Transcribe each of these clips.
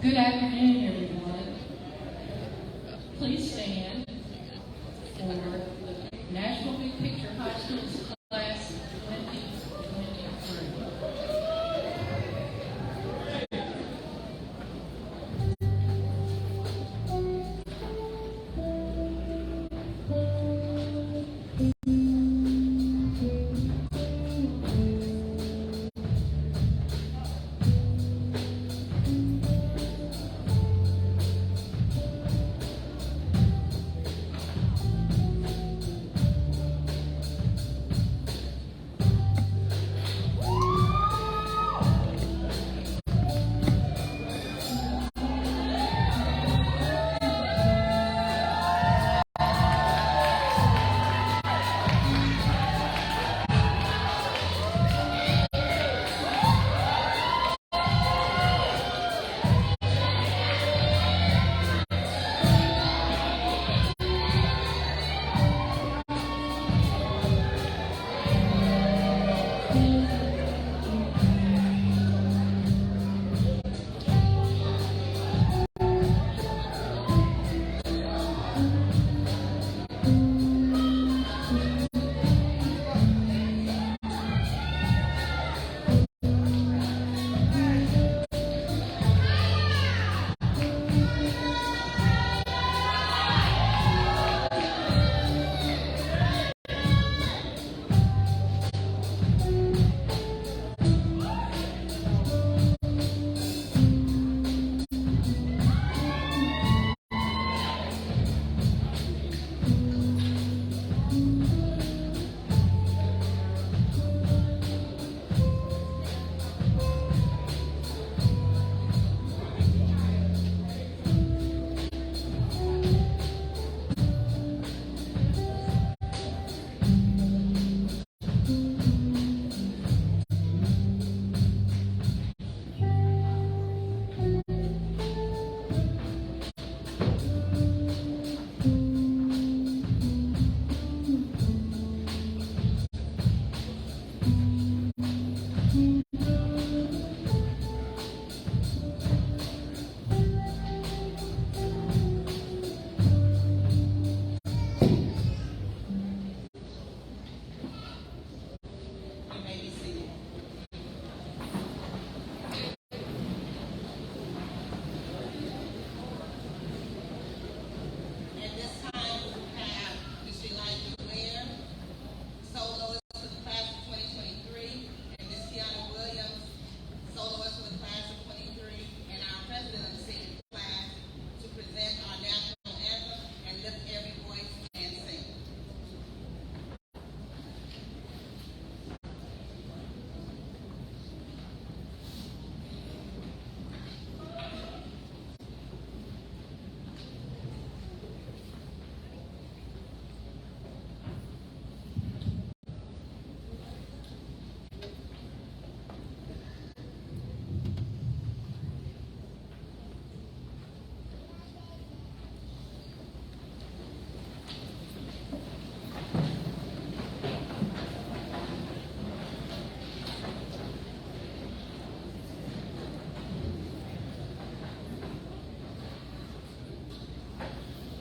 Good afternoon, everyone. Please stand for the National Big Picture High School's Class 2023.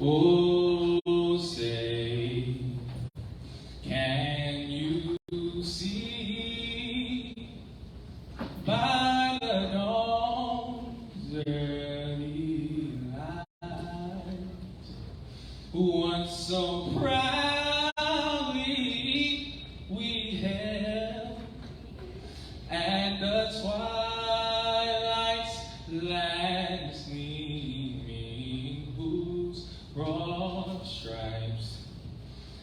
Oh, say, can you see by the dawn's early light once so proudly we held, and the twilight's last gleaming, whose broad stripes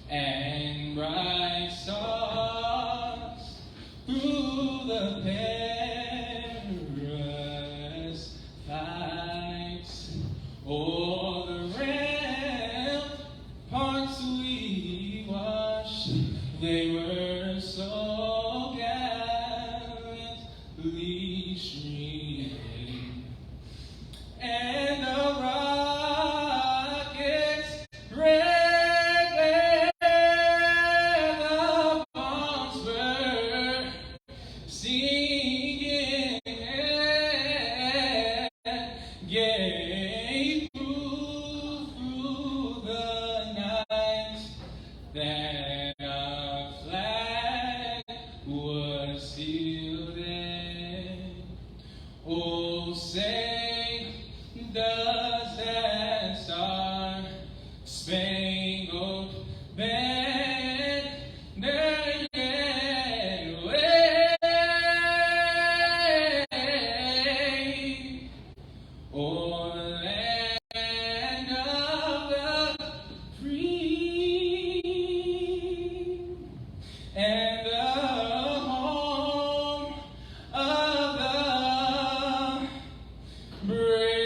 and bright stars through the perilous fights o'er the ramparts we watched. They were so gallantly streaming, and the rockets red glare the bombs were singing, and our flag was still there. Oh, say, does that star-spangled banner yet wave? Oh, land of the free and the home of the brave.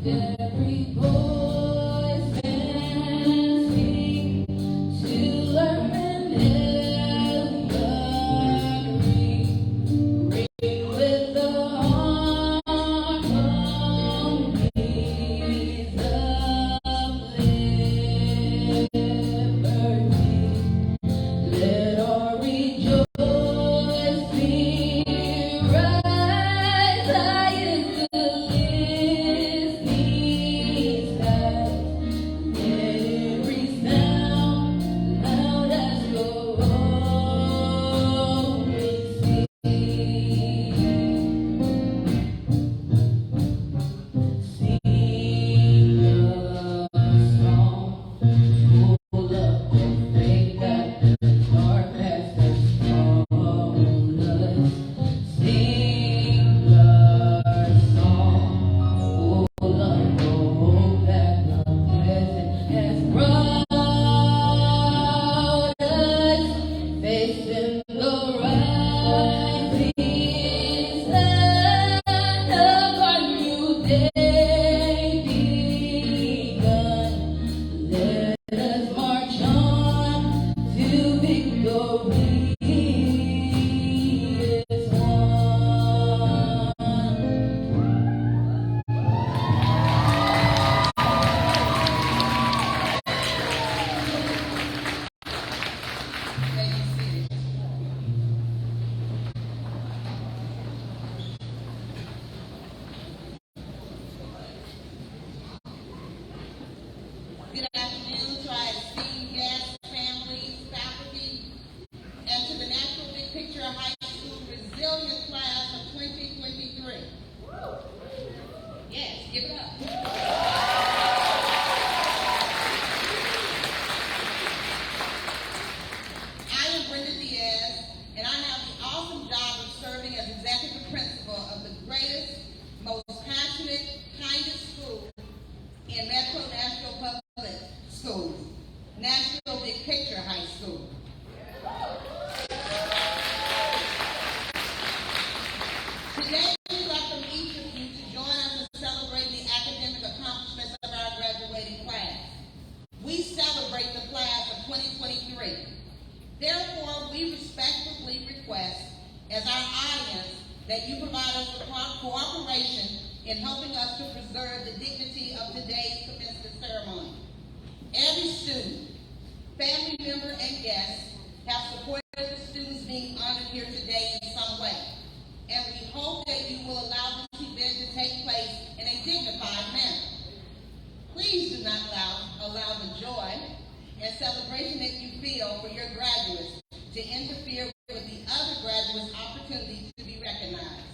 Every voice and sing to learn melody. Ring with the harmonies of liberty. Let our rejoicing rise high in the listening skies. Let it resound loud as the roaring sea. Sing a song full of faith that dark past has thrown us. Sing a song full of hope that the present has brought us. Facing the rising sun of our new day begun. Let us march on to victory is won. Good afternoon to our esteemed guests, families, faculty, and to the National Big Picture High School Resilient Class of 2023. Yes, give it up. I am Brenda Diaz, and I have the awesome job of serving as executive principal of the greatest, most passionate, kindest school in Metro Nashville Public Schools, Nashville Big Picture High School. Today, we welcome each of you to join us in celebrating the academic accomplishments of our graduating class. We celebrate the class of 2023. Therefore, we respectfully request, as our audience, that you provide us with cooperation in helping us to preserve the dignity of today's commencement ceremony. Every student, family member, and guest have supported the students being honored here today in some way. And we hope that you will allow this event to take place in a dignified manner. Please do not allow the joy and celebration that you feel for your graduates to interfere with the other graduates' opportunity to be recognized.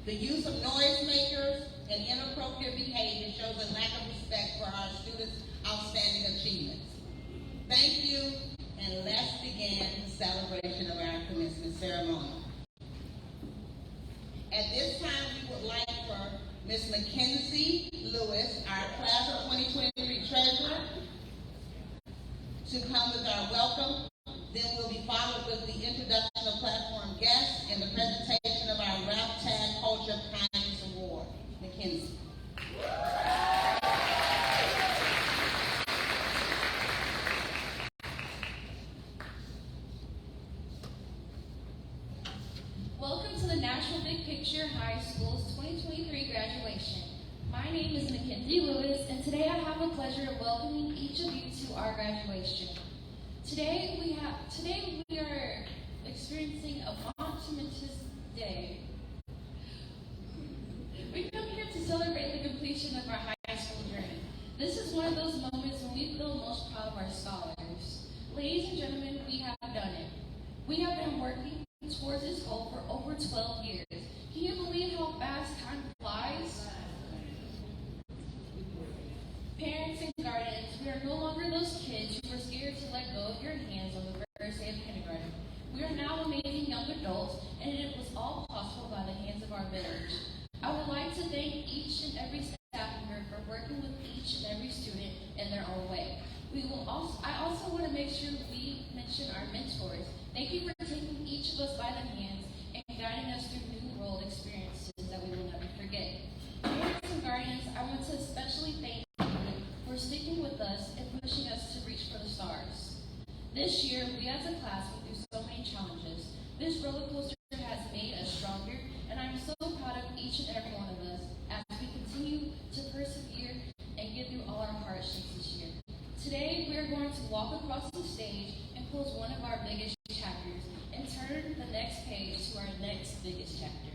The use of noisemakers and inappropriate behavior shows a lack of respect for our students' outstanding achievements. Thank you, and let's begin the celebration of our commencement ceremony. At this time, we would like for Ms. Mackenzie Lewis, our class of 2023 treasurer, to come with our welcome. Then we'll be followed with the introduction of platform guests and the presentation of our Rap Tag Culture Kindness Award. Mackenzie. Andy Lewis, and today I have the pleasure of welcoming each of you to our graduation. Today we are experiencing a momentous day. We come here to celebrate the completion of our high school journey. This is one of those moments when we feel most proud of our scholars. Ladies and gentlemen, we have done it. We have been working towards this goal for over 12 years. Can you believe how fast time flies? Parents and guardians, we are no longer those kids who were scared to let go of your hands on the first day of kindergarten. We are now amazing young adults, and it was all possible by the hands of our village. I would like to thank each and every staff member for working with each and every student in their own way. I also want to make sure we mention our mentors. Thank you for taking each of us by the hands and guiding us through new world experiences that we will never forget. Parents and guardians, I want to especially thank you for sticking with us and pushing us to reach for the stars. This year, we as a class went through so many challenges. This roller coaster has made us stronger, and I'm so proud of each and every one of us as we continue to persevere and get through all our hardships this year. Today, we are going to walk across the stage and close one of our biggest chapters and turn the next page to our next biggest chapter.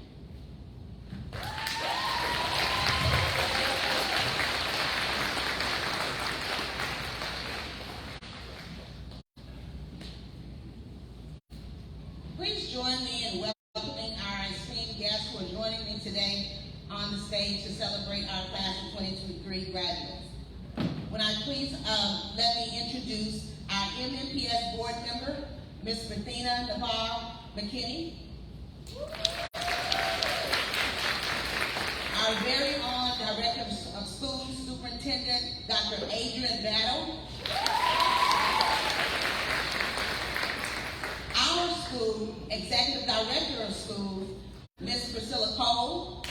Please join me in welcoming our esteemed guests who are joining me today on the stage to celebrate our class of 2023 graduates. Would I please let me introduce our MNPS board member, Ms. Bethina Navarre McKinney. Our very own Director of Schools, Superintendent, Dr. Adrian Battle. Our school Executive Director of Schools, Ms. Priscilla Cole.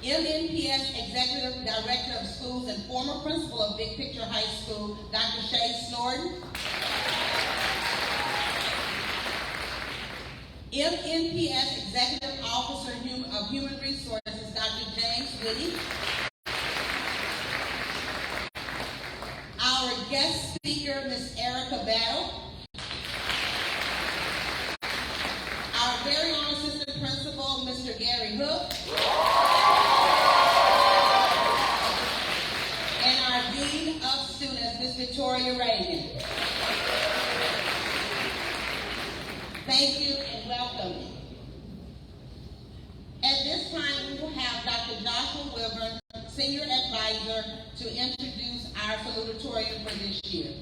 MNPS Executive Director of Schools and former Principal of Big Picture High School, Dr. Shay Snorton. MNPS Executive Officer of Human Resources, Dr. James Whitty. Our guest speaker, Ms. Erica Battle. Our very own Assistant Principal, Mr. Gary Hook. And our Dean of Students, Ms. Victoria Reagan. Thank you and welcome. At this time, we will have Dr. Joshua Wilburn, Senior Advisor, to introduce our salutatorian for this year.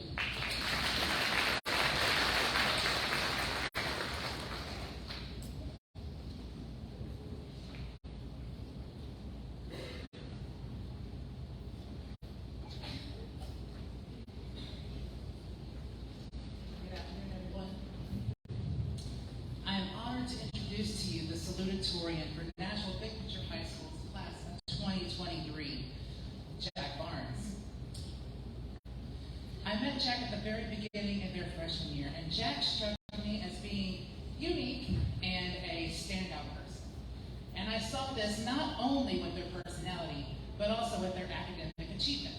Introduce to you the salutatorian for National Big Picture High School's class of 2023, Jack Barnes. I met Jack at the very beginning of their freshman year, and Jack struck me as being unique and a standout person. And I saw this not only with their personality, but also with their academic achievement.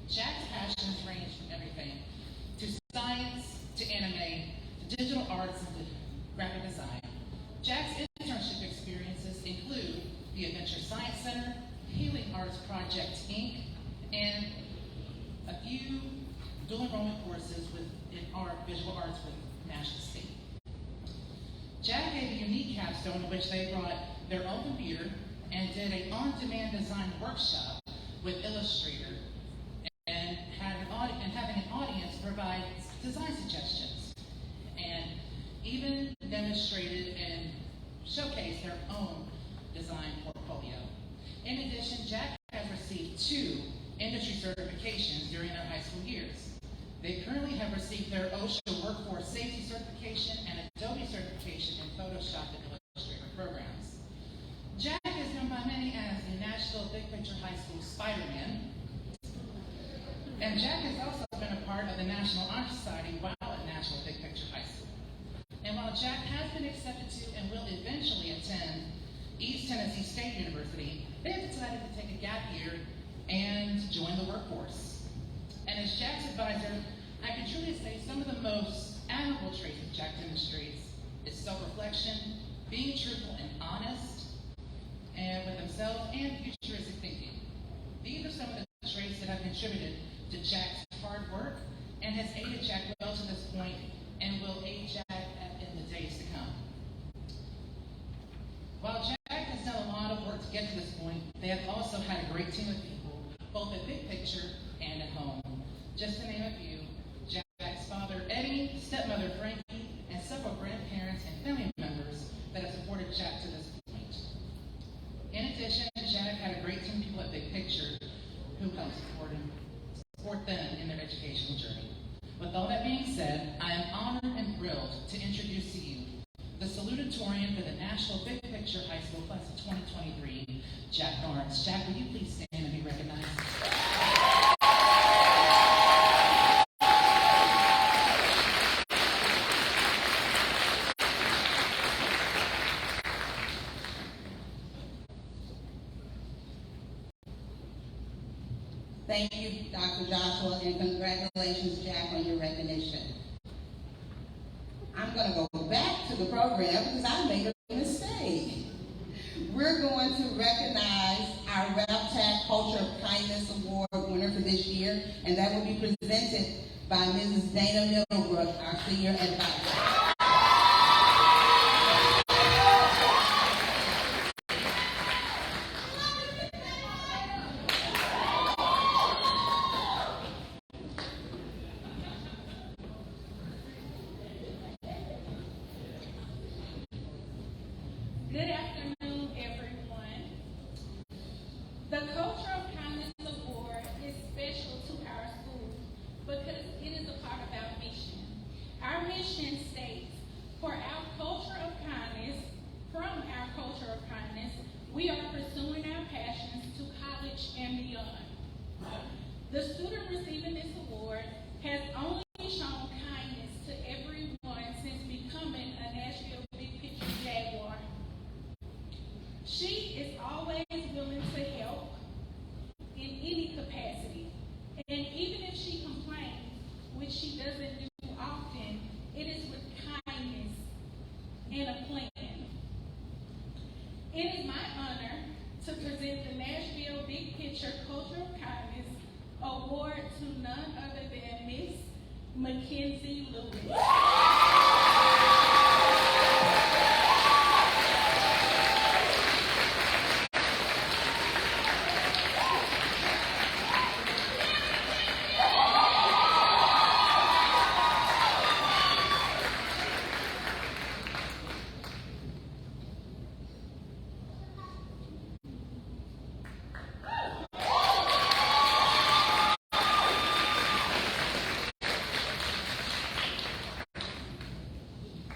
Jack's passions range from everything to science, to anime, to digital arts, and to graphic design. Jack's internship experiences include the Adventure Science Center, Healing Arts Project, Inc., and a few dual enrollment courses in visual arts with National State. Jack gave a unique capstone in which they brought their own computer and did an on-demand design workshop with Illustrator and having an audience provide design suggestions, and even demonstrated and showcased their own design portfolio. In addition, Jack has received 2 industry certifications during their high school years. They currently have received their OSHA Workforce Safety Certification and Adobe Certification in Photoshop and Illustrator programs. Jack is known by many as the Nashville Big Picture High School Spider-Man. And Jack has also been a part of the National Honor Society while at Nashville Big Picture High School. And while Jack has been accepted to and will eventually attend East Tennessee State University, they have decided to take a gap year and join the workforce. And as Jack's advisor, I can truly say some of the most admirable traits that Jack demonstrates is self-reflection, being truthful and honest, and with himself, and futuristic thinking. These are some of the traits that have contributed to Jack's hard work and has aided Jack well to this point and will aid Jack in the days to come. While Jack has done a lot of work to get to this point, they have also had a great team of people, both at Big Picture and at home. Just to name a few, Jack's father, Eddie, stepmother, Frankie, and several grandparents and family members that have supported Jack to this point. In addition, Jack had a great team of people at Big Picture who helped support them in their educational journey. With all that being said, I am honored and thrilled to introduce to you the salutatorian for the National Big Picture High School Class of 2023, Jack Lawrence. Jack, will you please stand and be recognized? Thank you, Dr. Joshua, and congratulations, Jack, on your recognition. I'm going to go back to the program because I made a mistake. We're going to recognize our RAPTAC Culture of Kindness Award winner for this year, and that will be presented by Mrs. Dana Middlebrook, our senior advisor. Good afternoon, everyone. The Culture of Kindness Award is special to our school because it is a part of our mission. Our mission states, for our culture of kindness, from our culture of kindness, we are pursuing our passions to college and beyond. The student receiving this award has only shown kindness to everyone since becoming a Nashville Big Picture Jaguar. She is always willing to help in any capacity. And even if she complains, which she doesn't do often, it is with kindness and a plan. It is my honor to present the Nashville Big Picture Culture of Kindness Award to none other than Miss Mackenzie Lewis.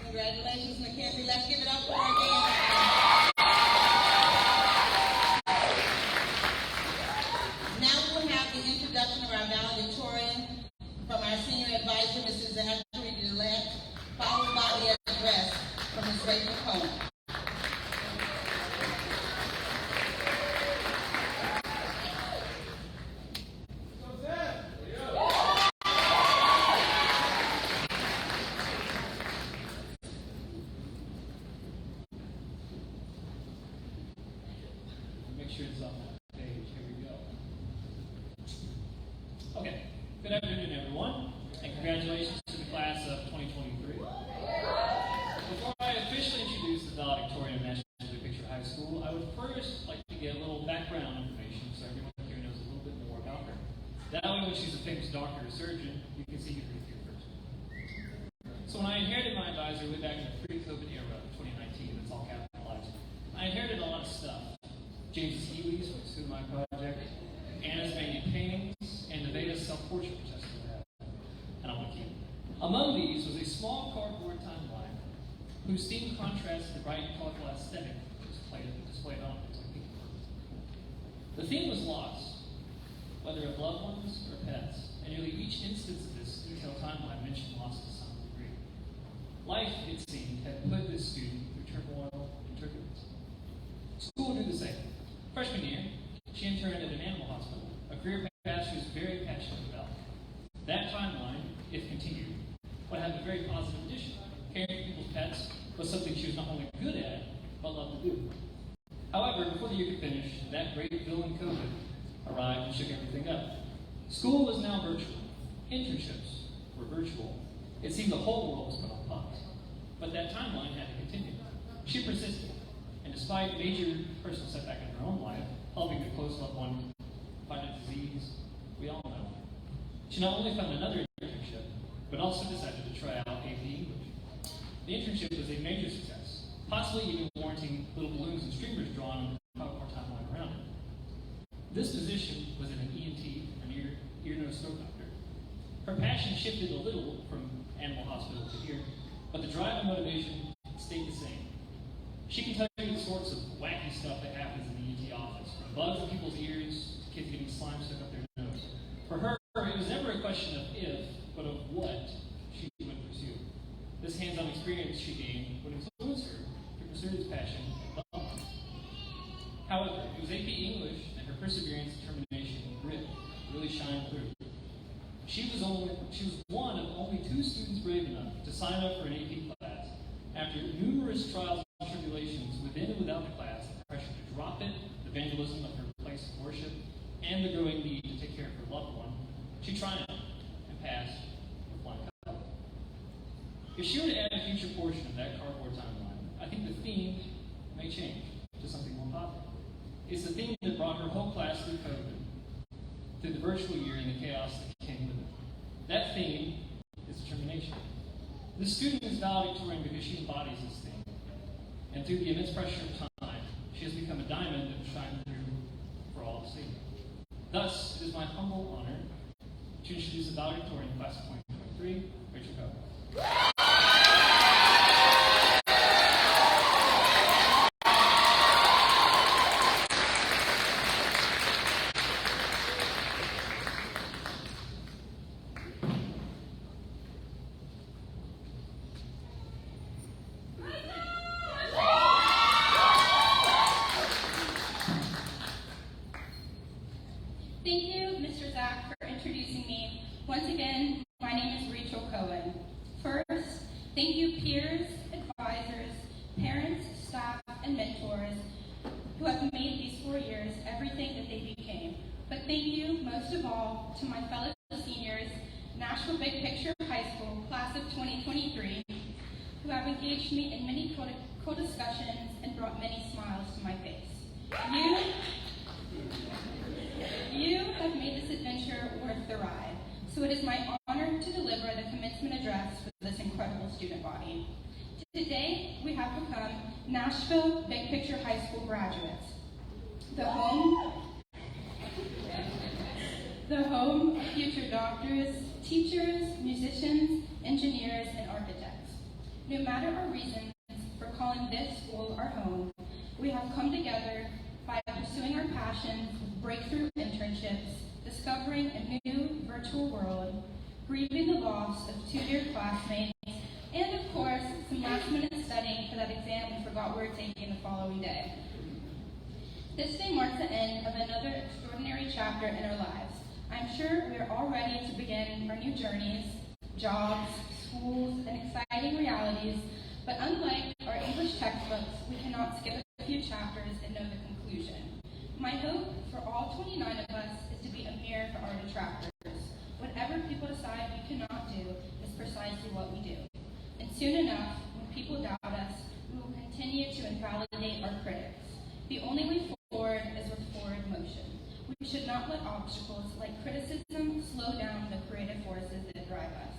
Congratulations, Mackenzie. Let's give it up for her again. Now we'll have the introduction of our valedictorian from our senior advisor, Mrs. Zachary Gillette, followed by the address from Ms. Rachel Cohen. Make sure it's on that page. Here we go. Okay. Good afternoon, everyone, and congratulations to the class of 2023. Before I officially introduce the valedictorian of National Big Picture High School, I would first like to get a little background information so everyone here knows a little bit more about her. That way, when she's a famous doctor or surgeon, you can see who read here first. So when I inherited my advisor way back in the pre-COVID era of 2019, that's all capitalized, I inherited a lot of stuff. James Healy's, which is my project, Anna's Many Paintings, and Nevaeh's self-portrait, which I still have, and I want to keep. Among these was a small cardboard timeline whose theme contrasted the bright and colorful aesthetic displayed on it. The theme was loss, whether of loved ones or pets, and nearly each instance of this detailed timeline mentioned loss to some degree. Life, it seemed, had put this student through turmoil and turbulence. School will do the same. Freshman year, she interned at an animal hospital, a career path she was very passionate about. That timeline, if continued, would have a very positive addition. Caring for people's pets was something she was not only good at, but loved to do. However, before the year could finish, that great villain COVID arrived and shook everything up. School was now virtual. Internships were virtual. It seemed the whole world was put on pause. But that timeline had to continue. She persisted, and despite major personal setback in her own life, helping a close loved one fight a disease we all know, she not only found another internship, but also decided to try out AP English. The internship was a major success, possibly even warranting little balloons and streamers drawn on our timeline around it. This position was in an ENT, an ear, nose, throat doctor. Her passion shifted a little from animal hospital to here, but the drive and motivation stayed the same. She can tell you the sorts of wacky stuff that happens in the ENT office, from bugs in people's ears to kids getting slime stuck up their nose. For her, it was never a question of if, but of what she would pursue. This hands-on experience she gained would influence her to pursue this passion at Belmont. However, it was AP English and her perseverance, determination, and grit really shined through. She was one of only 2 students brave enough to sign up for an AP class after numerous trials and tribulations within and without the class, the pressure to drop it, the vandalism of her place of worship, and the growing need to take care of her loved one. She triumphed and passed with flying colors. If she were to add a future portion of that cardboard timeline, I think the theme may change to something more positive. It's the theme that brought her whole class through COVID, through the virtual year and the chaos that came with it. That theme is determination. The student is valedictorian because she embodies this theme. And through the immense pressure of time, she has become a diamond that shines through for all to see. Thus, it is my humble honor to introduce the valedictorian class of 2023, Rachel Coe. Thank you, Mr. Zach, for introducing me. Once again, my name is Rachel Cohen. First, thank you peers, advisors, parents, staff, and mentors who have made these 4 years everything that they became. But thank you, most of all, to my fellow seniors, Nashville Big Picture High School, class of 2023, who have engaged me in many co-discussions and brought many smiles to my face. You have made this adventure worth the ride, so it is my honor to deliver the commencement address for this incredible student body. Today, we have become Nashville Big Picture High School graduates, the home of future doctors, teachers, musicians, engineers, and architects. No matter our reasons for calling this school our home, we have come together by pursuing our passions with breakthrough internships, discovering a new virtual world, grieving the loss of 2-year classmates, and of course, some last-minute studying for that exam we forgot we were taking the following day. This day marks the end of another extraordinary chapter in our lives. I'm sure we are all ready to begin our new journeys, jobs, schools, and exciting realities, but unlike our English textbooks, we cannot skip a few chapters and know the conclusion. My hope for all 29 of us is to be a mirror for our detractors. Whatever people decide we cannot do is precisely what we do. And soon enough, when people doubt us, we will continue to invalidate our critics. The only way forward is with forward motion. We should not let obstacles like criticism slow down the creative forces that drive us.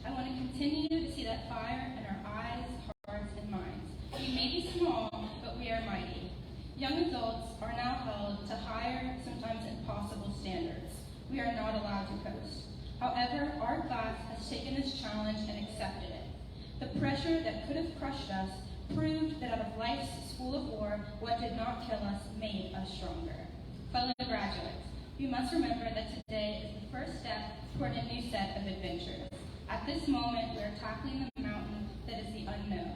I want to continue to see that fire in our eyes, hearts, and minds. We may be small, but we are mighty. Young adults are now held to higher, sometimes impossible standards. We are not allowed to coast. However, our class has taken this challenge and accepted it. The pressure that could have crushed us proved that out of life's school of war, what did not kill us made us stronger. Fellow graduates, we must remember that today is the first step toward a new set of adventures. At this moment, we are tackling the mountain that is the unknown.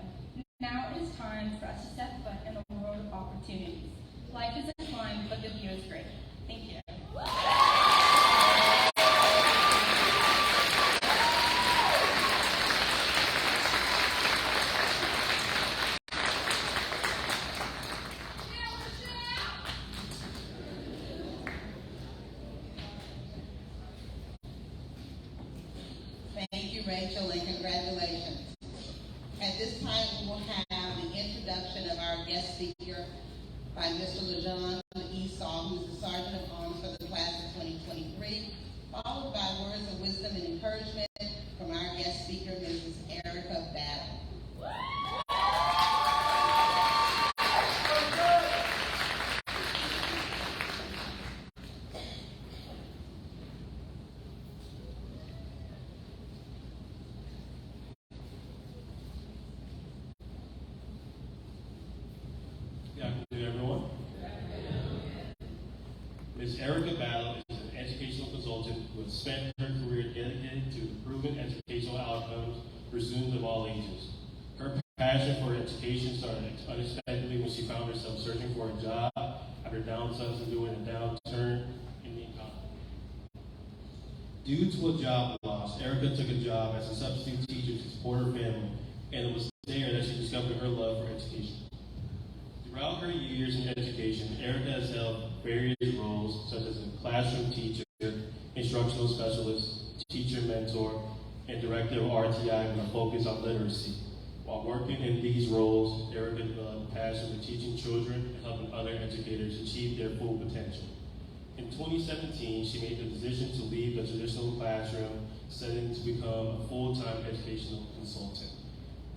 Now it is time for us to step foot in a world of opportunity. opportunities. Life is a climb, but the view is great. Thank you. Thank you, Rachel, and congratulations. At this time, we will have the introduction of our guest speaker by Mr. LeJean Esau, who's the Sergeant of Arms for the class of 2023, followed by words of wisdom and encouragement from our guest speaker, Mrs. Erica Battle. Good afternoon, everyone. Ms. Erica Battle is an educational consultant who has spent her career dedicated to improving educational outcomes for students of all ages. Her passion for education started unexpectedly when she found herself searching for a job after downsizing during a downturn in the economy. Due to a job loss, Erica took a job as a substitute teacher to support her family, and it was there that she discovered her love for education. Throughout her years in education, Erica has held various roles such as a classroom teacher, instructional specialist, teacher mentor, and director of RTI with a focus on literacy. While working in these roles, Erica developed a passion for teaching children and helping other educators achieve their full potential. In 2017, she made the decision to leave the traditional classroom setting to become a full-time educational consultant.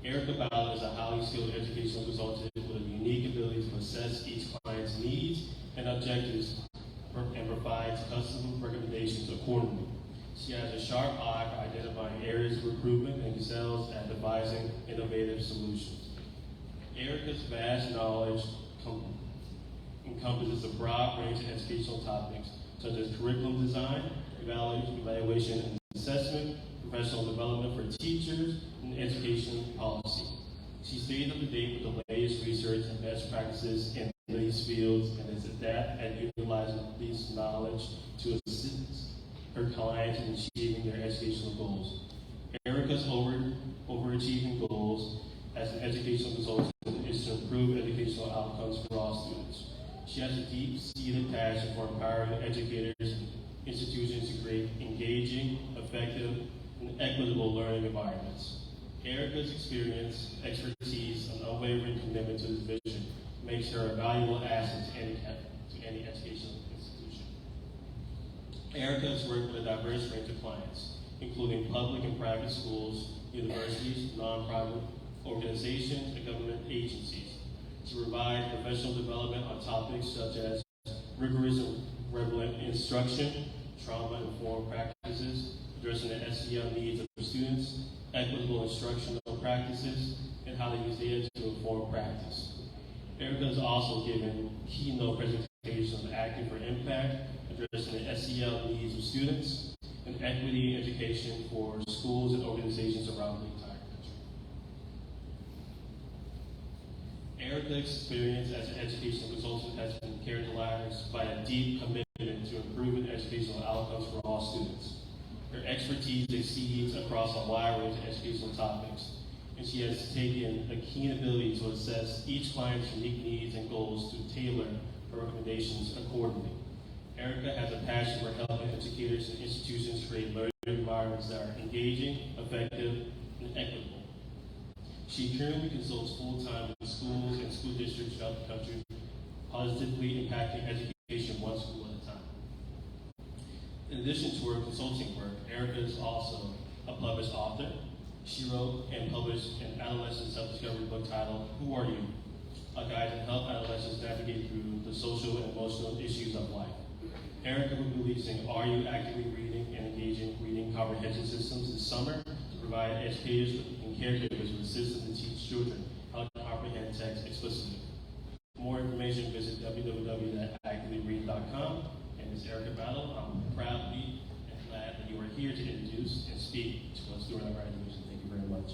Erica Battle is a highly skilled educational consultant with a unique ability to assess each client's needs and objectives and provides custom recommendations accordingly. She has a sharp eye for identifying areas of improvement and excels at devising innovative solutions. Erica's vast knowledge encompasses a broad range of educational topics such as curriculum design, evaluation and assessment, professional development for teachers, and education policy. She stays up to date with the latest research and best practices in these fields and is adept at utilizing this knowledge to assist her clients in achieving their educational goals. Erica's overachieving goals as an educational consultant is to improve educational outcomes for all students. She has a deep-seated passion for empowering educators and institutions to create engaging, effective, and equitable learning environments. Erica's experience, expertise, and unwavering commitment to this vision makes her a valuable asset to any educational institution. Erica has worked with a diverse range of clients, including public and private schools, universities, nonprofit organizations, and government agencies. She provides professional development on topics such as rigorous and relevant instruction, trauma-informed practices, addressing the SEL needs of students, equitable instructional practices, and how to use data to inform practice. Erica has also given keynote presentations on acting for impact, addressing the SEL needs of students, and equity education for schools and organizations around the entire country. Erica's experience as an educational consultant has been characterized by a deep commitment to improving educational outcomes for all students. Her expertise exceeds across a wide range of educational topics, and she has taken a keen ability to assess each client's unique needs and goals to tailor her recommendations accordingly. Erica has a passion for helping educators and institutions create learning environments that are engaging, effective, and equitable. She currently consults full-time with schools and school districts throughout the country, positively impacting education one school at a time. In addition to her consulting work, Erica is also a published author. She wrote and published an adolescent self-discovery book titled, Who Are You? A guide to help adolescents navigate through the social and emotional issues of life. Erica will be releasing Are You Actively Reading and Engaging Reading Comprehension Systems this summer to provide educators and caregivers with systems to teach children how to comprehend text explicitly. For more information, visit www.activelyread.com. And Ms. Erica Battle, I'm proudly and glad that you are here to introduce and speak to us during our graduation. Thank you very much.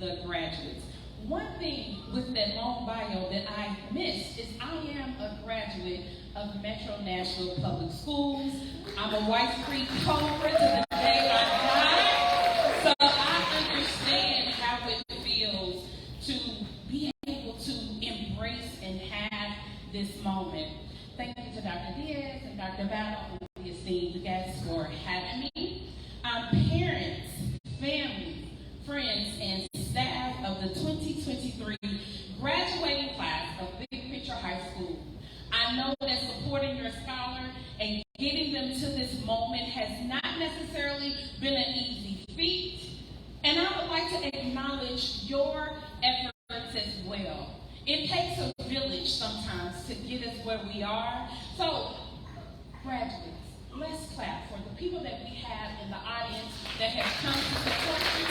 the graduates. One thing with that long bio that I missed is I am a graduate of Metro Nashville Public Schools. I'm a White Creek Cobra to the day I die. So I understand how it feels to be able to embrace and have this moment. Thank you to Dr. Diaz and Dr. Battle and the esteemed guests for having me. Parents, families, friends, and staff of the 2023 graduating class of Big Picture High School. I know that supporting your scholar and getting them to this moment has not necessarily been an easy feat, and I would like to acknowledge your efforts as well. It takes a village sometimes to get us where we are. So, graduates, let's clap for the people that we have in the audience that have come to support you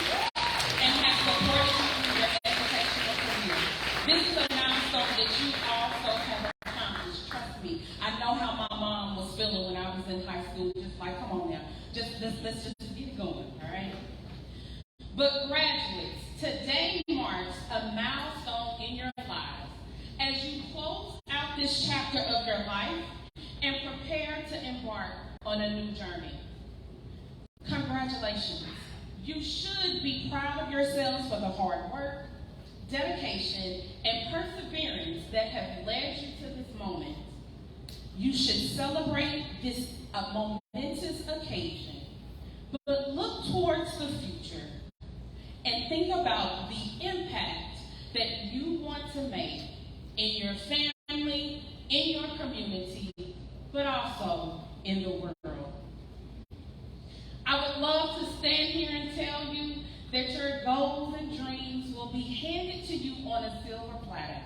and have supported you through your educational career. This is a milestone that you also have accomplished. Trust me, I know how my mom was feeling when I was in high school. Just like, come on now, let's just get it going, all right? But graduates, today marks a milestone in your lives as you close out this chapter of your life and prepare to embark on a new journey. Congratulations. You should be proud of yourselves for the hard work, dedication, and perseverance that have led you to this moment. You should celebrate this momentous occasion, but look towards the future and think about the impact that you want to make in your family, in your community, but also in the world. I would love to stand here and tell you that your goals and dreams will be handed to you on a silver platter.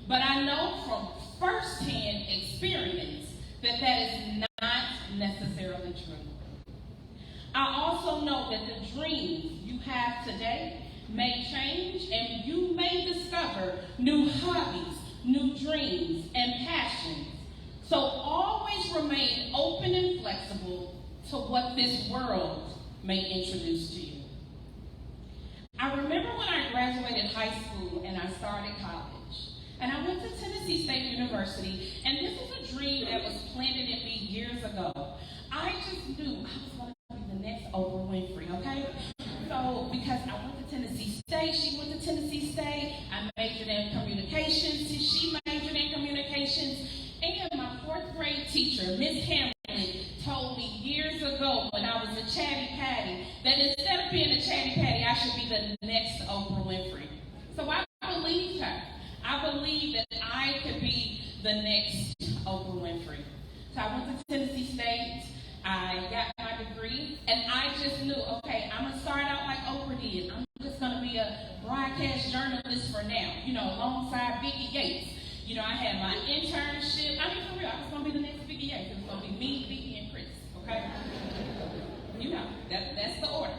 But I know from firsthand experience that that is not necessarily true. I also know that the dreams you have today may change, and you may discover new hobbies, new dreams, and passions. So always remain open and flexible to what this world may introduce to you. I remember when I graduated high school and I started college, and I went to Tennessee State University, and this was a dream that was planted in me years ago. I just knew I was going to be the next Oprah Winfrey, okay? So, because I went to Tennessee State, she went to Tennessee State, I majored in communications, she majored in communications, and my fourth grade teacher, Miss Hamilton, told me years ago when I was a chatty patty that instead of being a chatty patty, I should be the next Oprah Winfrey. So I believed her. I believed that I could be the next Oprah Winfrey. So I went to Tennessee State, I got my degree, and I just knew, okay, I'm going to start out like Oprah did. I'm just going to be a broadcast journalist for now, alongside Vicki Yates. I had my internship. I mean, for real, I was going to be the next Vicki Yates. It was going to be me, Vicki, and Chris, okay? That's the order.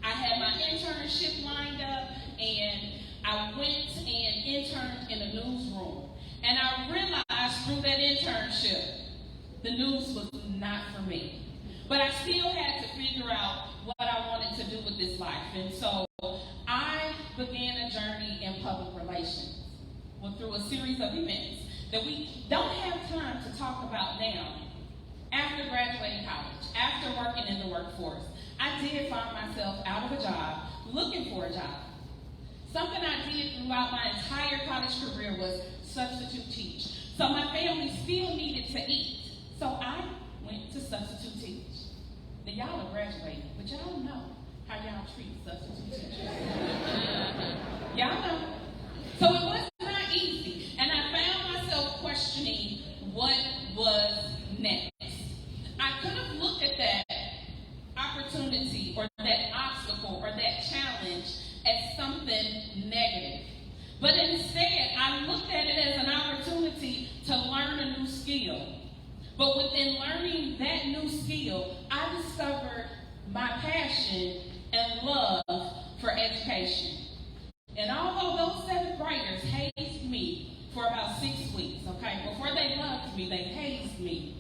I had my internship lined up, and I went and interned in a newsroom. And I realized through that internship, the news was not for me. But I still had to figure out what I wanted to do with this life. And so I began a journey in public relations. Through a series of events that we don't have time to talk about now. After graduating college, after working in the workforce, I did find myself out of a job, looking for a job. Something I did throughout my entire college career was substitute teach. So my family still needed to eat. So I went to substitute teach. Now y'all are graduating, but y'all don't know how y'all treat substitute teachers. Y'all know. So it was not easy, and I found myself questioning what was next. I could have looked at that opportunity or that obstacle or that challenge as something negative. But instead, I looked at it as an opportunity to learn a new skill. But within learning that new skill, I discovered my passion and love for education. And although those seventh graders hazed me for about 6 weeks, okay, before they loved me, they hazed me,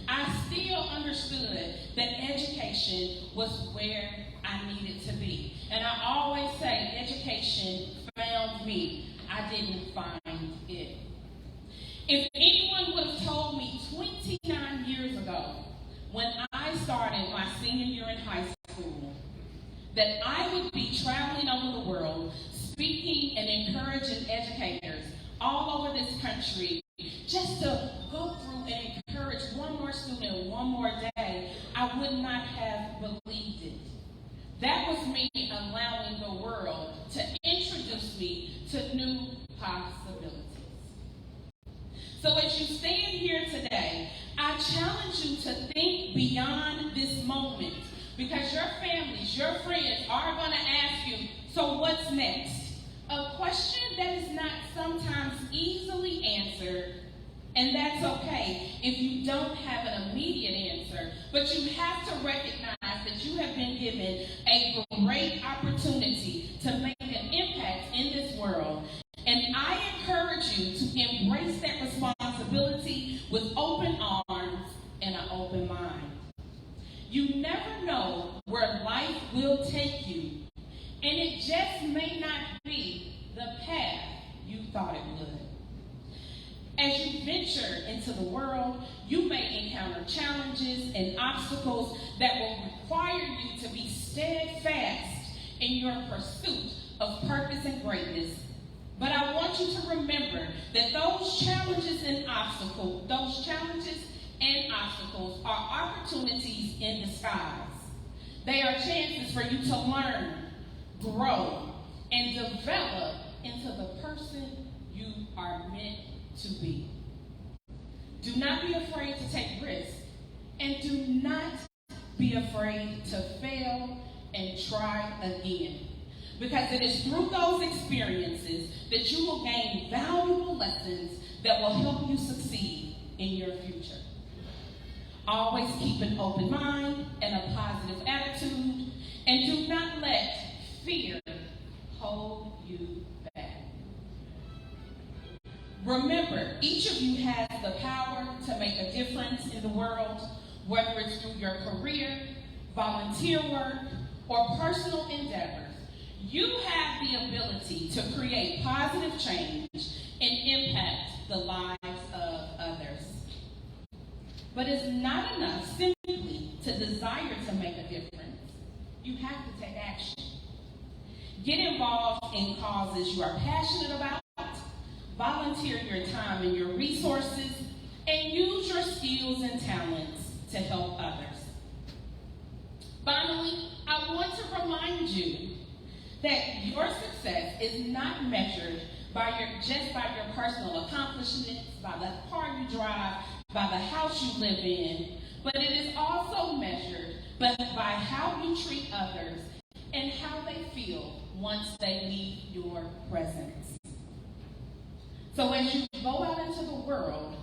I still understood that education was where I needed to be. And I always say education destination found me. I didn't find it. If anyone would have told me 29 years ago, when I started my senior year in high school, that I would be traveling over the world, speaking and encouraging educators all over this country, just to go through and encourage one more student one more day, I would not have believed it. That was me allowing the world to introduce me to new possibilities. So as you stand here today, I challenge you to think beyond this moment, because your families, your friends are going to ask you, so what's next? A question that is not sometimes easily answered, and that's okay if you don't have an immediate answer, but you have to recognize that you have been given a great opportunity to make an impact in this world. And I encourage you to embrace that responsibility with open arms and an open mind. You never know where life will take you, and it just may not be the path you thought it would. As you venture into the world, you may encounter challenges and obstacles that will require you to be steadfast in your pursuit of purpose and greatness. But I want you to remember that those challenges and obstacles are opportunities in disguise. They are chances for you to learn, grow, and develop into the person you are meant to be. Do not be afraid to take risks, and do not be afraid to fail and try again. Because it is through those experiences that you will gain valuable lessons that will help you succeed in your future. Always keep an open mind and a positive attitude, and do not let fear hold you back. Remember, each of you has the power to make a difference in the world, whether it's through your career, volunteer work, or personal endeavors. You have the ability to create positive change and impact the lives of others. But it's not enough simply to desire to make a difference. You have to take action. Get involved in causes you are passionate about, volunteer your time and your resources, and use your skills and talents to help others. Finally, I want to remind you that your success is not measured just by your personal accomplishments, by the car you drive, by the house you live in, but it is also measured by how you treat others and how they feel once they leave your presence. So as you go out into the world,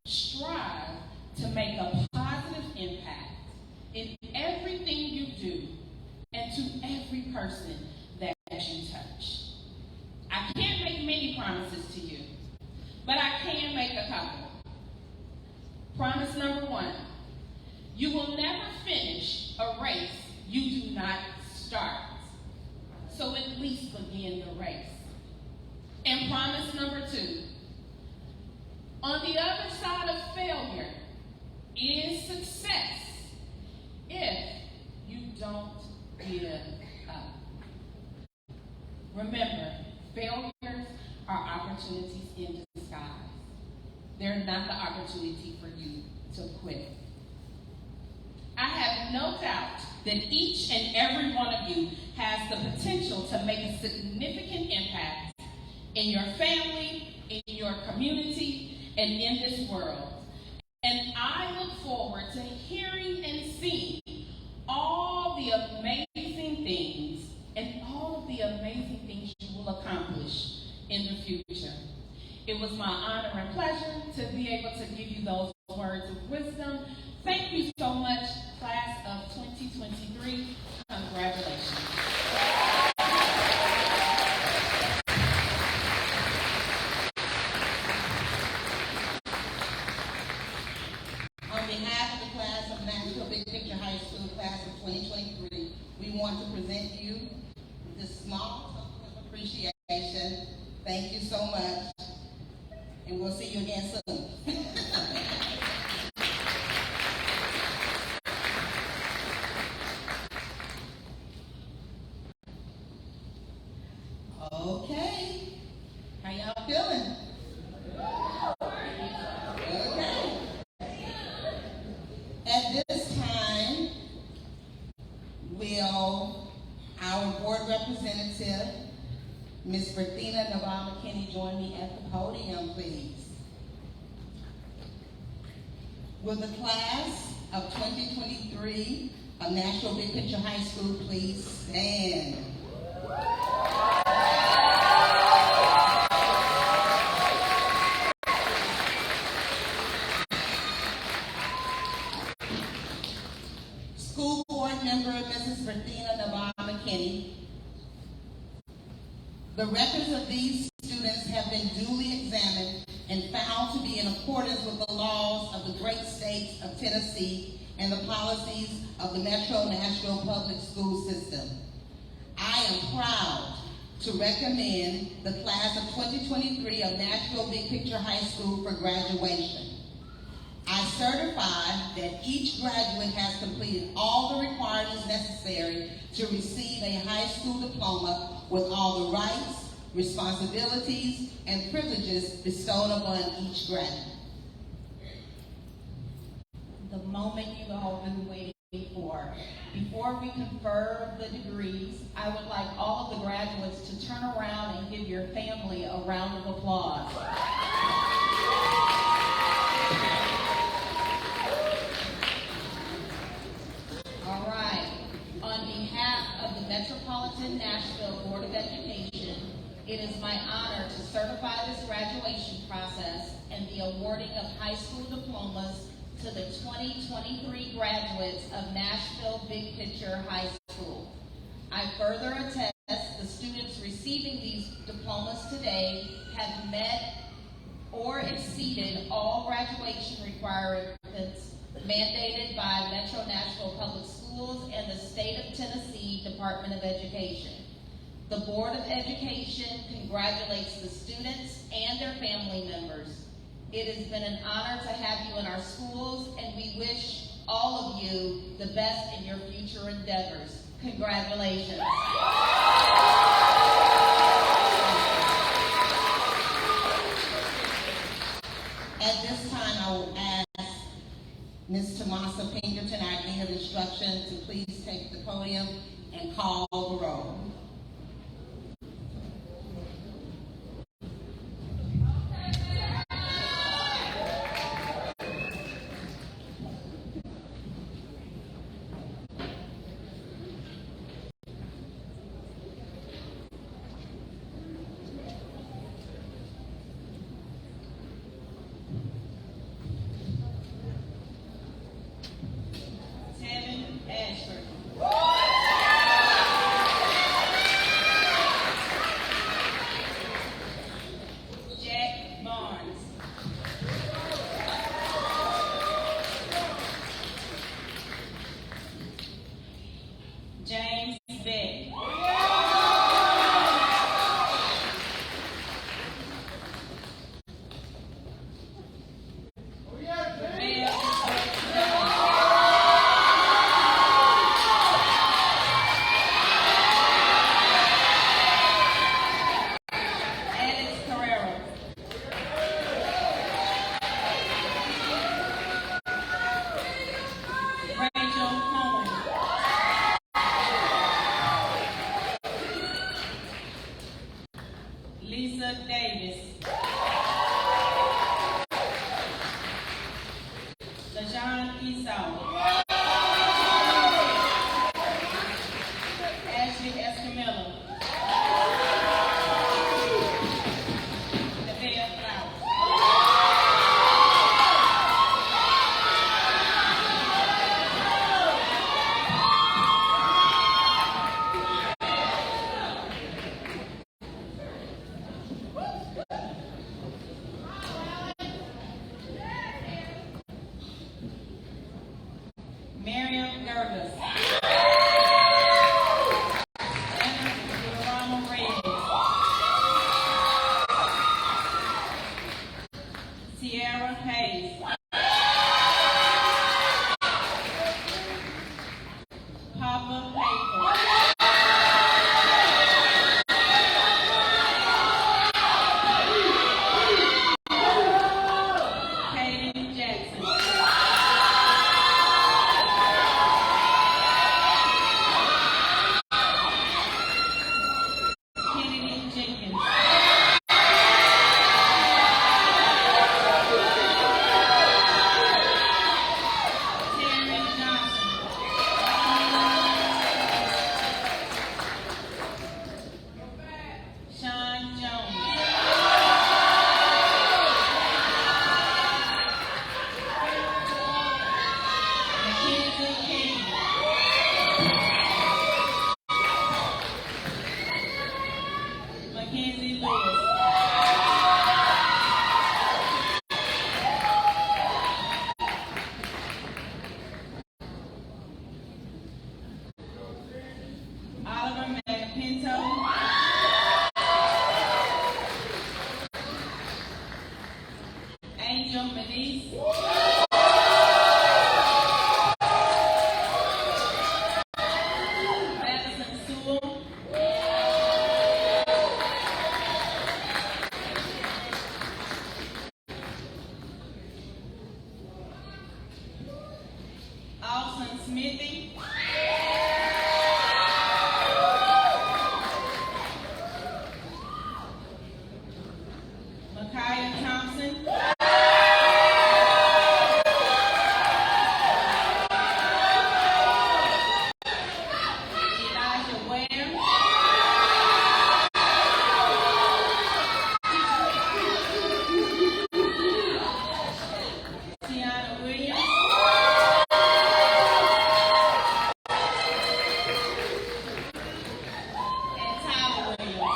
strive to make a positive impact in everything you do and to every person that you touch. I can't make many promises to you, but I can make a couple. Promise number one, you will never finish a race you do not start. So at least begin the race. And promise number two, on the other side of failure is success if you don't give up. Remember, failures are opportunities in disguise. They're not the opportunity for you to quit. I have no doubt that each and every one of you has the potential to make a significant impact in your family, in your community, and in this world. And I look forward to hearing and seeing all the amazing things and all of the amazing things you will accomplish in the future. It was my honor and pleasure to be able to give you those words of wisdom. Thank you so much, class of 2023. Congratulations. On behalf of the class of Nashville Big Picture High School class of 2023, we want to present you this small appreciation. Thank you so much. And we'll see you again soon. Okay. How y'all feeling? Okay. At this time, will our board representative, Ms. Berthina Navarro McKinney, join me at the podium, please? Will the class of 2023 of Nashville Big Picture High School please stand? School board member Mrs. Berthina Navarro McKinney. The records of these students have been duly examined and found to be in accordance with the laws of the great state of Tennessee and the policies of the Metro Nashville Public School System. I am proud to recommend the class of 2023 of Nashville Big Picture High School for graduation. I certify that each graduate has completed all the requirements necessary to receive a high school diploma with all the rights, responsibilities, and privileges bestowed upon each graduate. The moment you all have been waiting for. Before we confer the degrees, I would like all of the graduates to turn around and give your family a round of applause. All right. On behalf of the Metropolitan Nashville Board of Education, it is my honor to certify this graduation process and the awarding of high school diplomas to the 2023 graduates of Nashville Big Picture High School. I further attest the students receiving these diplomas today have met or exceeded all graduation requirements mandated by Metro Nashville Public Schools and the State of Tennessee Department of Education. The Board of Education congratulates the students and their family members. It has been an honor to have you in our schools, and we wish all of you the best in your future endeavors. Congratulations. At this time, I will ask Ms. Tomasa Pinkerton, our Dean of Instruction, to please take the podium and call the roll. Mackenzie Lewis. Oliver McPinto. Angel Manice. Madison Sewell. Austin Smithy. Micaiah Thompson. Elijah Ware. Tiana Williams. And Tyler Williams.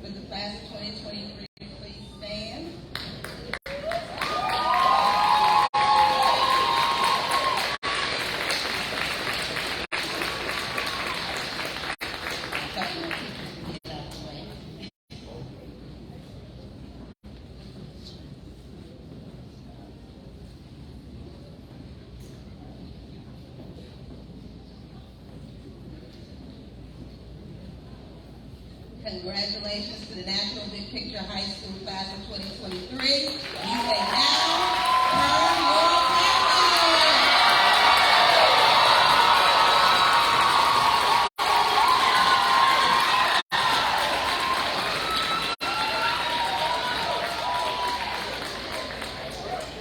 With the class of 2023, please stand. Get out of the way. Congratulations to the National Big Picture High School class of 2023. You may now turn your camera.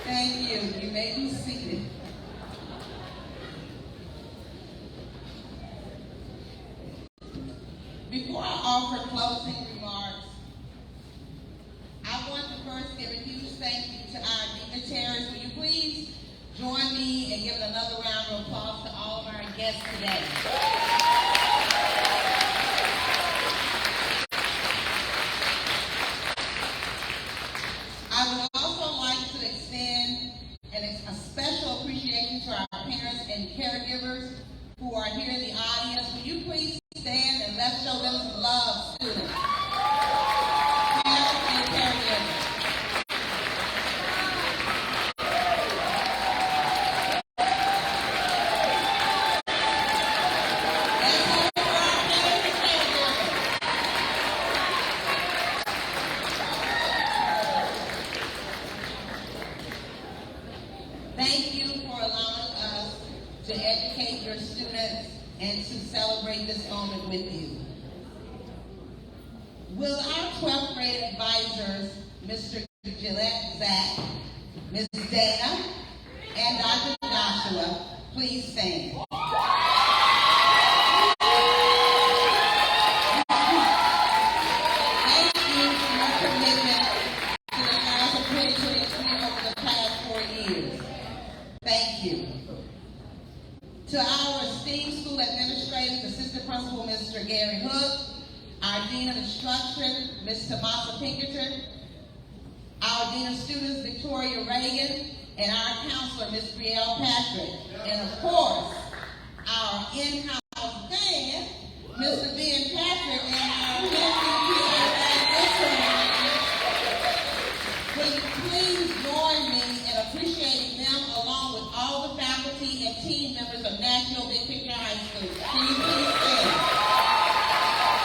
Thank you. You may be seated. Before I offer closing remarks, I want to first give a huge thank you to our dignitaries. Will you please join me in giving another round of applause to all of our guests today? I would also like to extend a special appreciation to our parents and caregivers who are here in the audience. Will you please stand and let's show them some love, students. Parents and caregivers. Let's hear it for our parents and caregivers. Thank you for allowing us to educate your students and to celebrate this moment with you. Will our 12th grade advisors, Mr. Gillette Zach, Ms. Dana, and Dr. Joshua, please stand. Thank you for your commitment to the class of 2023 over the past 4 years. Thank you. To our esteemed school administrators, Assistant Principal Mr. Gary Hook, our Dean of Instruction, Ms. Tamasa Pinkerton, our Dean of Students, Victoria Reagan, and our counselor, Ms. Brielle Patrick, and of course, our in-house band, Mr. Ben Patrick, and our instrument. Will you please join me in appreciating them along with all the faculty and team members of National Big Picture High School? Can you please stand?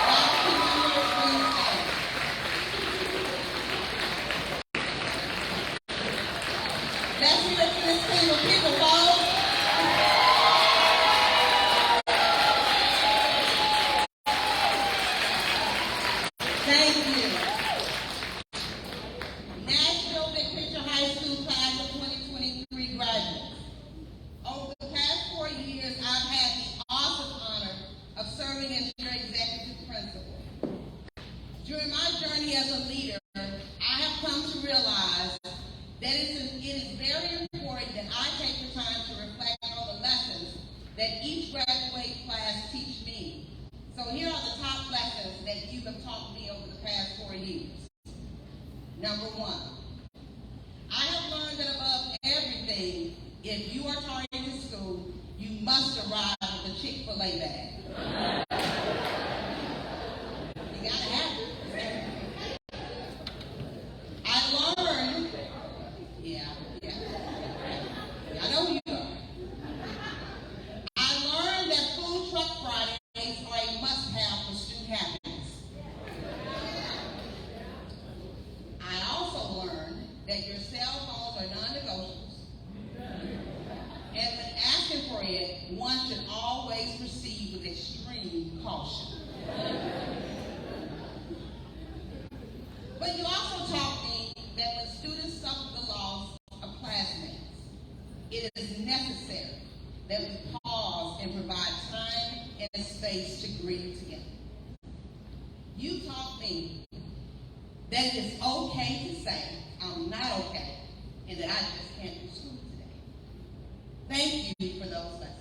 Faculty members, please stand. Let's hear it for this team of people, folks. Thank you. National Big Picture High that it is very important that I take the time to reflect on the lessons that each graduating class teach me. So here are the top lessons that you have taught me over the past 4 years. Number 1, I have learned that above everything, if you are targeted to school, you must arrive with a Chick-fil-A bag. You gotta have it. I learned, yeah, I know you are. I learned that food truck Fridays are a must-have for student happiness. I also learned that your cell phones are non-negotiables. And when asking for it, one should always proceed with extreme caution. But you also taught me that when students suffer the loss of classmates, it is necessary that we pause and provide time and space to grieve together. You taught me that it is okay to say, I'm not okay, and that I just can't do school today. Thank you for those lessons.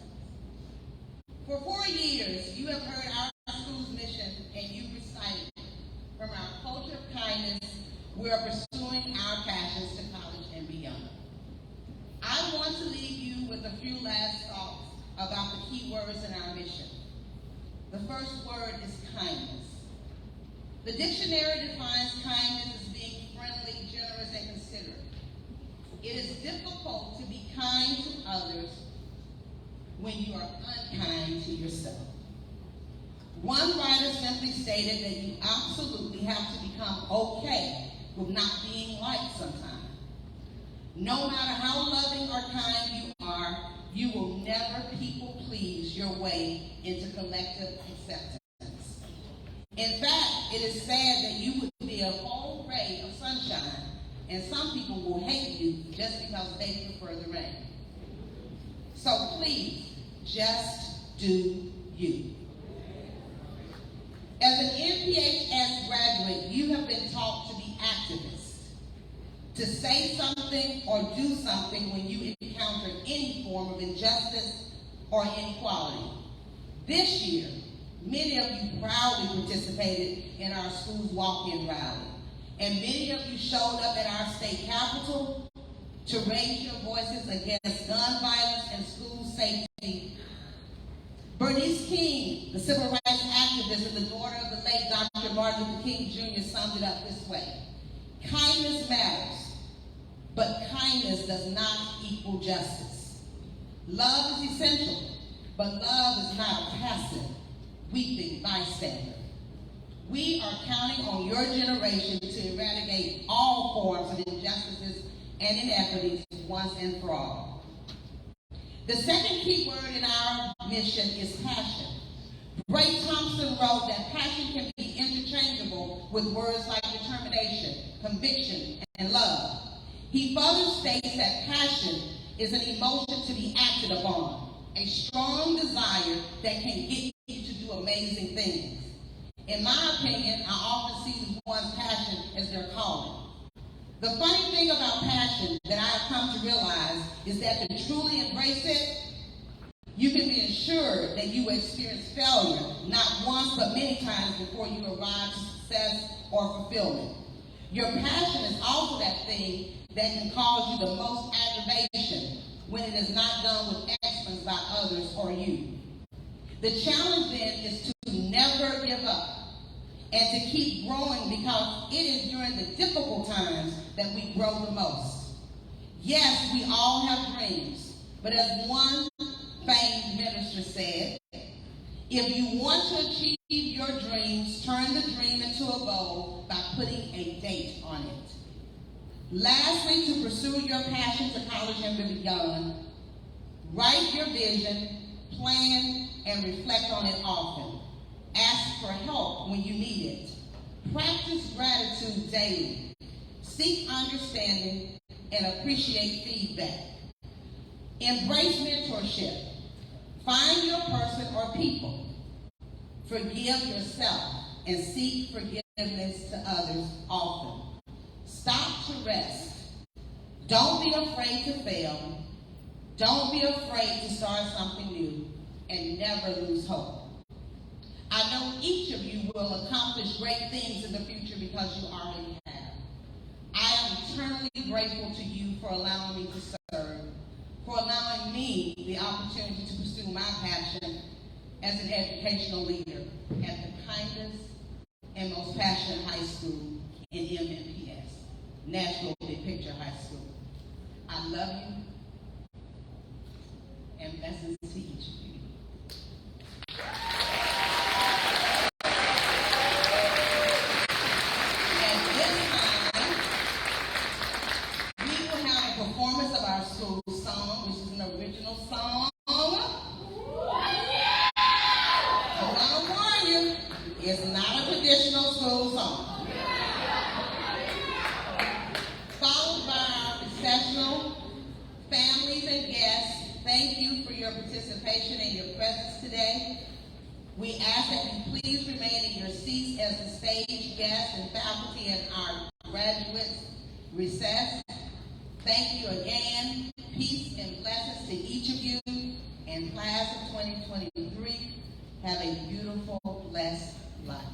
For 4 years, you have heard our school's mission, and you recited it. From our culture of kindness, we are pursuing our passions to college and beyond. I want to leave you with a few last thoughts about the key words in our mission. The first word is kindness. The dictionary defines kindness as being friendly, generous, and considerate. It is difficult to be kind to others when you are unkind to yourself. One writer simply stated that you absolutely have to become okay with not being liked sometimes. No matter how loving or kind you are, you will never people please your way into collective acceptance. In fact, it is sad that you would be a whole ray of sunshine, and some people will hate you just because they prefer the rain. So please, just do you. As an NPHS graduate, you have been taught to be activists, to say something or do something when you encounter any form of injustice or inequality. This year, many of you proudly participated in our school's walk-in rally, and many of you showed up at our state capitol to raise your voices against gun violence and school safety. Bernice King, the civil rights activist and the daughter of the late Dr. Martin Luther King Jr., summed it up this way: kindness matters, but kindness does not equal justice. Love is essential, but love is not a passive, weeping bystander. We are counting on your generation to eradicate all forms of injustices and inequities once and for all. The second key word in our mission is passion. Ray Thompson wrote that passion can be interchangeable with words like determination, conviction, and love. He further states that passion is an emotion to be acted upon, a strong desire that can get you to do amazing things. In my opinion, I often see one's passion as their calling. The funny thing about passion that I have come to realize is that to truly embrace it, you can be assured that you will experience failure not once but many times before you arrive to success or fulfillment. Your passion is also that thing that can cause you the most aggravation when it is not done with excellence by others or you. The challenge then is to never give up and to keep growing, because it is during the difficult times that we grow the most. Yes, we all have dreams, but as one famed minister said, if you want to achieve your dreams, turn the dream into a goal by putting a date on it. Lastly, to pursue your passion to college and beyond, write your vision, plan, and reflect on it often. Ask for help when you need it. Practice gratitude daily. Seek understanding and appreciate feedback. Embrace mentorship. Find your person or people. Forgive yourself and seek forgiveness to others often. Stop to rest. Don't be afraid to fail. Don't be afraid to start something new, and never lose hope. I know each of you will accomplish great things in the future because you already have. I am eternally grateful to you for allowing me to serve, for allowing me the opportunity to pursue my passion as an educational leader at the kindest and most passionate high school in MMPS, Nashville Big Picture High School. I love you, and blessings to each of you. At this time, we will have a performance of our school song, which is an original song. I want to warn you, it's not a traditional school song. Followed by our recessional families and guests. Thank you for your participation and your presence today. We ask that you please remain in your seats as the stage guests and faculty and our graduates recess. Thank you again. Peace and blessings to each of you. And class of 2023, have a beautiful, blessed life.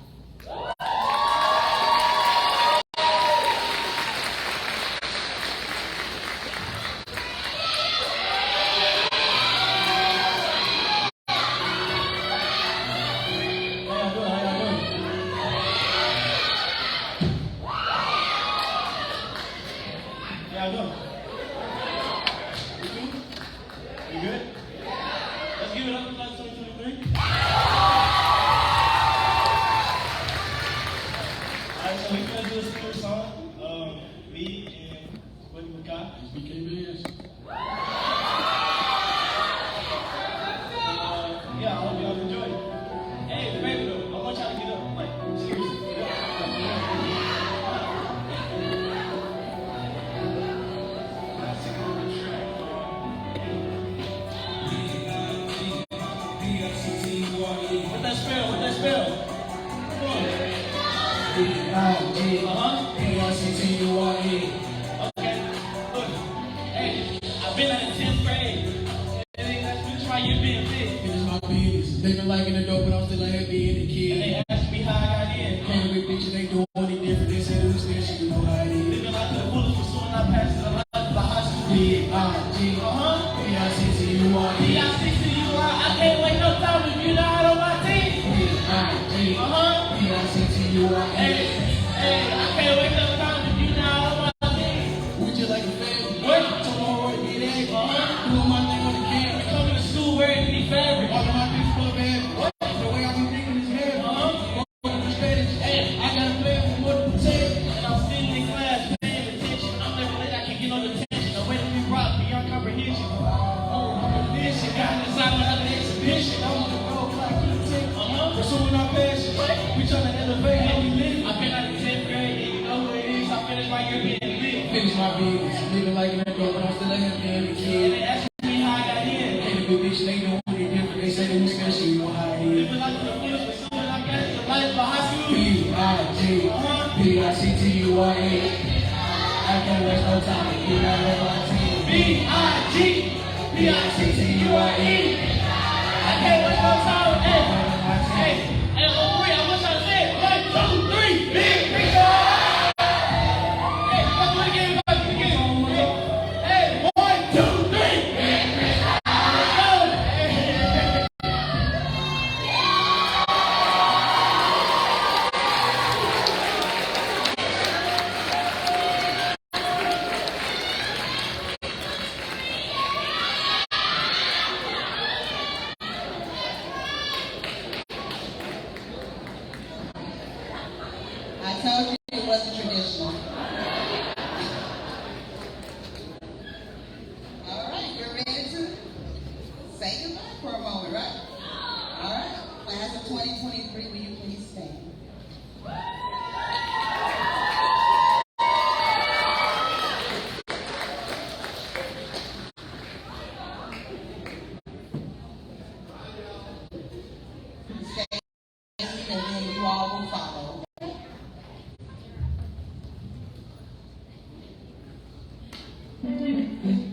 Thank you.